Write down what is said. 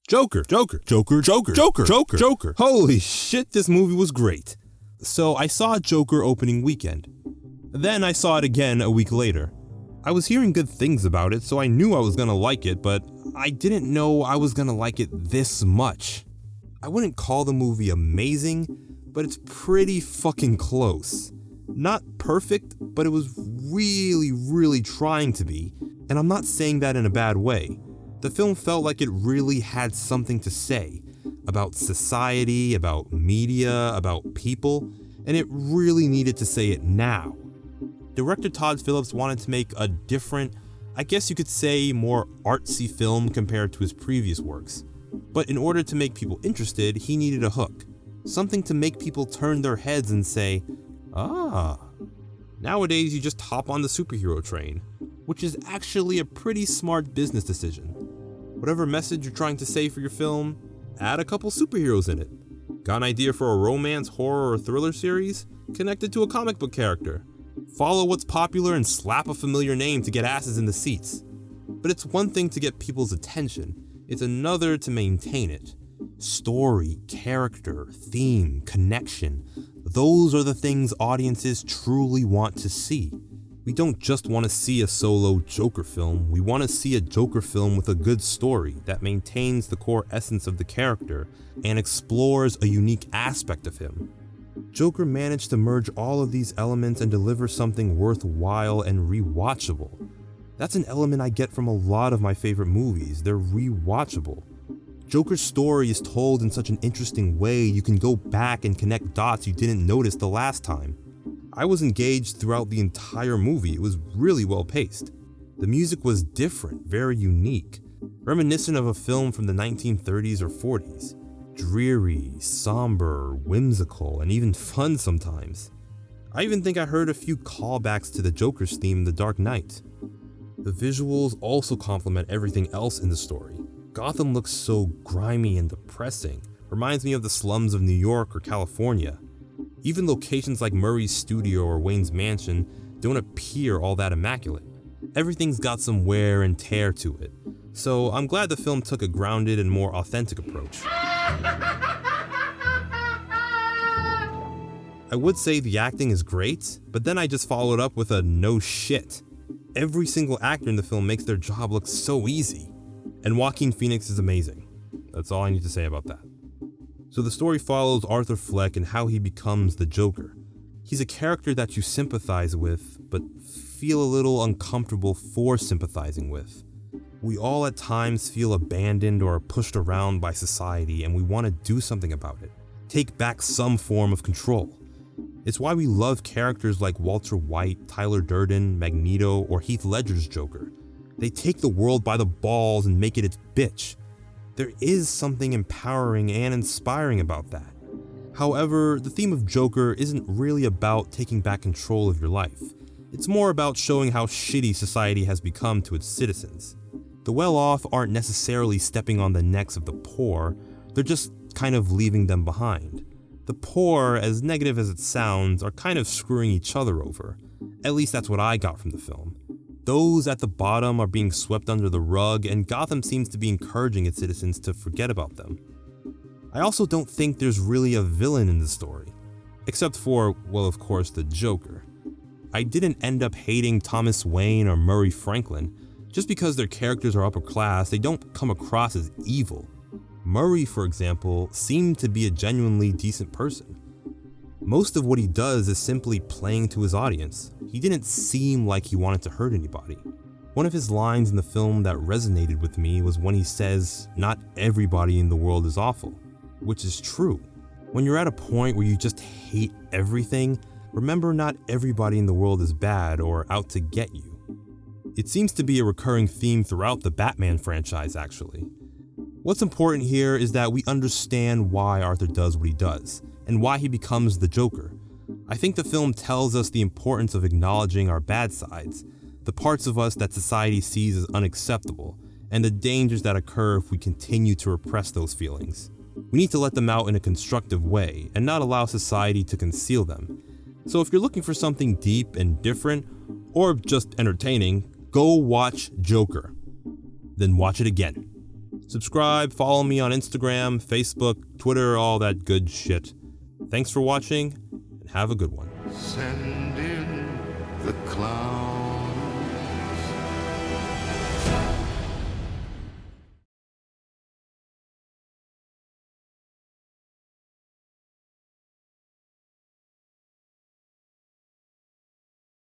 Joker. Holy shit, this movie was great. So I saw Joker opening weekend. Then I saw it again a week later. I was hearing good things about it, so I knew I was gonna like it, but I didn't know I was gonna like it this much. I wouldn't call the movie amazing, but it's pretty fucking close. Not perfect, but it was really trying to be, and I'm not saying that in a bad way. The film felt like it really had something to say about society, about media, about people, and it really needed to say it now. Director Todd Phillips wanted to make a different, I guess you could say more artsy film compared to his previous works. But in order to make people interested, he needed a hook. Something to make people turn their heads and say, ah. Nowadays you just hop on the superhero train, which is actually a pretty smart business decision. Whatever message you're trying to say for your film, add a couple superheroes in it. Got an idea for a romance, horror, or thriller series? Connect it to a comic book character. Follow what's popular and slap a familiar name to get asses in the seats. But it's one thing to get people's attention, it's another to maintain it. Story, character, theme, connection, those are the things audiences truly want to see. We don't just want to see a solo Joker film, we want to see a Joker film with a good story that maintains the core essence of the character and explores a unique aspect of him. Joker managed to merge all of these elements and deliver something worthwhile and rewatchable. That's an element I get from a lot of my favorite movies, they're rewatchable. Joker's story is told in such an interesting way you can go back and connect dots you didn't notice the last time. I was engaged throughout the entire movie, it was really well paced. The music was different, very unique, reminiscent of a film from the 1930s or 40s. Dreary, somber, whimsical, and even fun sometimes. I even think I heard a few callbacks to the Joker's theme in The Dark Knight. The visuals also complement everything else in the story. Gotham looks so grimy and depressing, reminds me of the slums of New York or California. Even locations like Murray's studio or Wayne's mansion don't appear all that immaculate. Everything's got some wear and tear to it, so I'm glad the film took a grounded and more authentic approach. I would say the acting is great, but then I just followed up with a no shit. Every single actor in the film makes their job look so easy, and Joaquin Phoenix is amazing. That's all I need to say about that. So the story follows Arthur Fleck and how he becomes the Joker. He's a character that you sympathize with, but feel a little uncomfortable for sympathizing with. We all at times feel abandoned or pushed around by society, and we want to do something about it. Take back some form of control. It's why we love characters like Walter White, Tyler Durden, Magneto, or Heath Ledger's Joker. They take the world by the balls and make it its bitch. There is something empowering and inspiring about that. However, the theme of Joker isn't really about taking back control of your life. It's more about showing how shitty society has become to its citizens. The well-off aren't necessarily stepping on the necks of the poor, they're just kind of leaving them behind. The poor, as negative as it sounds, are kind of screwing each other over. At least that's what I got from the film. Those at the bottom are being swept under the rug, and Gotham seems to be encouraging its citizens to forget about them. I also don't think there's really a villain in the story. Except for, well, of course, the Joker. I didn't end up hating Thomas Wayne or Murray Franklin. Just because their characters are upper class, they don't come across as evil. Murray, for example, seemed to be a genuinely decent person. Most of what he does is simply playing to his audience. He didn't seem like he wanted to hurt anybody. One of his lines in the film that resonated with me was when he says, "Not everybody in the world is awful," which is true. When you're at a point where you just hate everything, remember not everybody in the world is bad or out to get you. It seems to be a recurring theme throughout the Batman franchise, actually. What's important here is that we understand why Arthur does what he does, and why he becomes the Joker. I think the film tells us the importance of acknowledging our bad sides, the parts of us that society sees as unacceptable, and the dangers that occur if we continue to repress those feelings. We need to let them out in a constructive way, and not allow society to conceal them. So if you're looking for something deep and different, or just entertaining, go watch Joker. Then watch it again. Subscribe, follow me on Instagram, Facebook, Twitter, all that good shit. Thanks for watching, and have a good one. Send in the clown.